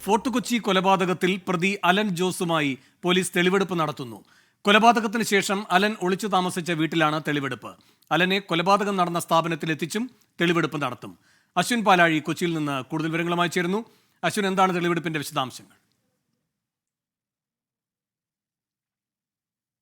Fort Kochi കൊലപാതകത്തിൽ പ്രതി Allen ജോസുമായി police തെളിവെടുപ്പ് നടത്തുന്നു. കൊലപാതകത്തിന് ശേഷം അലൻ ഒളിച്ചു താമസിച്ച വീട്ടിലാണ് തെളിവെടുപ്പ്. അലനെ കൊലപാതകം നടന്ന സ്ഥാപനത്തിൽ എത്തിച്ചും തെളിവെടുപ്പ് നടത്തും. അശ്വിൻ പാലാഴി കൊച്ചിയിൽ നിന്ന് കൂടുതൽ വിവരങ്ങളുമായി ചേരുന്നു. അശ്വിൻ, എന്താണ് തെളിവെടുപ്പിന്റെ വിശദാംശങ്ങൾ?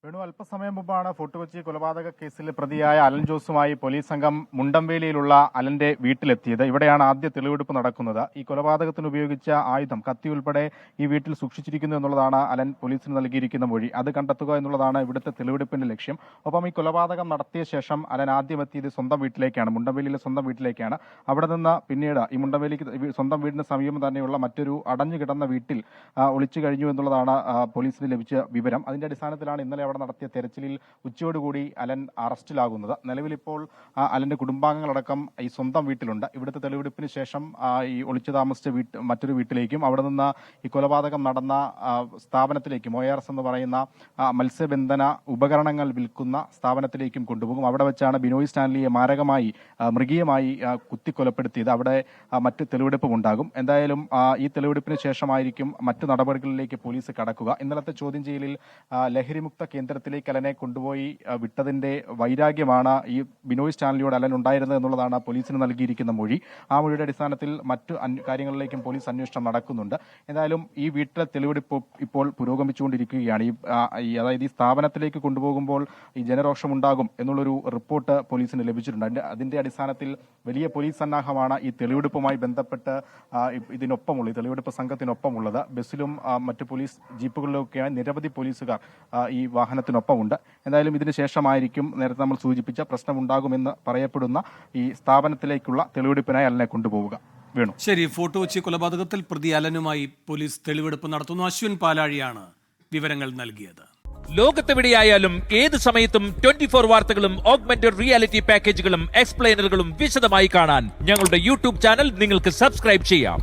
വേണു, അല്പസമയം മുമ്പാണ് ഫോർട്ട് കൊച്ചി കൊലപാതക കേസിൽ പ്രതിയായ അലൻ ജോസുമായി പോലീസ് സംഘം മുണ്ടംവേലിയിലുള്ള അലന്റെ വീട്ടിലെത്തിയത്. ഇവിടെയാണ് ആദ്യ തെളിവെടുപ്പ് നടക്കുന്നത്. ഈ കൊലപാതകത്തിന് ഉപയോഗിച്ച ആയുധം, കത്തി ഉൾപ്പെടെ ഈ വീട്ടിൽ സൂക്ഷിച്ചിരിക്കുന്നു എന്നുള്ളതാണ് അലൻ പോലീസിന് നൽകിയിരിക്കുന്ന മൊഴി. അത് കണ്ടെത്തുക എന്നുള്ളതാണ് ഇവിടുത്തെ തെളിവെടുപ്പിന്റെ ലക്ഷ്യം. ഒപ്പം ഈ കൊലപാതകം നടത്തിയ ശേഷം അലൻ ആദ്യം എത്തിയത് സ്വന്തം വീട്ടിലേക്കാണ്, മുണ്ടംവേലിയിലെ സ്വന്തം വീട്ടിലേക്കാണ്. അവിടെ നിന്ന് പിന്നീട് ഈ മുണ്ടംവേലിക്ക് സ്വന്തം വീടിന് സമീപം തന്നെയുള്ള മറ്റൊരു അടഞ്ഞു കിടന്ന വീട്ടിൽ ഒളിച്ചു കഴിഞ്ഞു എന്നുള്ളതാണ് പോലീസിന് ലഭിച്ച വിവരം. അതിന്റെ അടിസ്ഥാനത്തിലാണ് ഇന്നലെ അവിടെ നടത്തിയ തെരച്ചിലിൽ ഉച്ചയോടുകൂടി അലൻ അറസ്റ്റിലാകുന്നത്. നിലവിലിപ്പോൾ അലന്റെ കുടുംബാംഗങ്ങളടക്കം ഈ സ്വന്തം വീട്ടിലുണ്ട്. ഇവിടുത്തെ തെളിവെടുപ്പിന് ശേഷം ഈ ഒളിച്ചു താമസിച്ച മറ്റൊരു വീട്ടിലേക്കും അവിടെ നിന്ന് ഈ കൊലപാതകം നടന്ന സ്ഥാപനത്തിലേക്കും, OARS എന്ന് പറയുന്ന മത്സ്യബന്ധന ഉപകരണങ്ങൾ വിൽക്കുന്ന സ്ഥാപനത്തിലേക്കും കൊണ്ടുപോകും. അവിടെ വെച്ചാണ് ബിനോയ് സ്റ്റാൻലിയെ മാരകമായി മൃഗീയമായി കുത്തിക്കൊലപ്പെടുത്തിയത്. അവിടെ മറ്റ് തെളിവെടുപ്പും ഉണ്ടാകും. എന്തായാലും ഈ തെളിവെടുപ്പിന് ശേഷമായിരിക്കും മറ്റു നടപടികളിലേക്ക് പോലീസ് കടക്കുക. ഇന്നലത്തെ ചോദ്യം ചെയ്യലിൽ ലഹരിമുക്ത കേന്ദ്രത്തിലേക്ക് അലനെ കൊണ്ടുപോയി വിട്ടതിന്റെ വൈരാഗ്യമാണ് ഈ ബിനോയ് സ്റ്റാൻലിയോട് അലൻ ഉണ്ടായിരുന്നത് എന്നുള്ളതാണ് പോലീസിന് നൽകിയിരിക്കുന്ന മൊഴി. ആ മൊഴിയുടെ അടിസ്ഥാനത്തിൽ മറ്റു കാര്യങ്ങളിലേക്കും പോലീസ് അന്വേഷണം നടക്കുന്നുണ്ട്. എന്തായാലും ഈ വീട്ടിലെ തെളിവെടുപ്പ് ഇപ്പോൾ പുരോഗമിച്ചുകൊണ്ടിരിക്കുകയാണ്. അതായത് ഈ സ്ഥാപനത്തിലേക്ക് കൊണ്ടുപോകുമ്പോൾ ഈ ജനരോഷം ഉണ്ടാകും എന്നുള്ളൊരു റിപ്പോർട്ട് പോലീസിന് ലഭിച്ചിട്ടുണ്ട്. അതിന്റെ അടിസ്ഥാനത്തിൽ വലിയ പോലീസ് സന്നാഹമാണ് ഈ തെളിവെടുപ്പുമായി ബന്ധപ്പെട്ട് ഇതിനൊപ്പമുള്ള ഈ തെളിവെടുപ്പ് സംഘത്തിനൊപ്പമുള്ളത്. ബസ്സിലും മറ്റു പോലീസ് ജീപ്പുകളിലൊക്കെയായി നിരവധി പോലീസുകാർ ഈ വാഹനത്തിനൊപ്പമുണ്ട്. എന്തായാലും ഇതിന് ശേഷമായിരിക്കും നേരത്തെ നമ്മൾ സൂചിപ്പിച്ച പ്രശ്നമുണ്ടാകുമെന്ന് പറയപ്പെടുന്ന ഈ സ്ഥാപനത്തിലേക്കുള്ള തെളിവെടുപ്പിനായി അലനെ കൊണ്ടുപോവുക. വേണു, ശരി. ഫോർട്ട് കൊച്ചി കൊലപാതകത്തിൽ പ്രതി അലനുമായി പോലീസ് തെളിവെടുപ്പ് നടത്തുന്നു. അശ്വിൻ പാലാഴിയാണ് വിവരങ്ങൾ നൽകിയത്. ലോകത്തെവിടെയായാലും ഏത് സമയത്തും 24 വാർത്തകളും ഓഗ്മെന്റഡ് റിയാലിറ്റി പാക്കേജുകളും എക്സ്പ്ലെയിനറുകളും വിശദമായി കാണാൻ ഞങ്ങളുടെ യൂട്യൂബ് ചാനൽ നിങ്ങൾക്ക് സബ്സ്ക്രൈബ് ചെയ്യാം.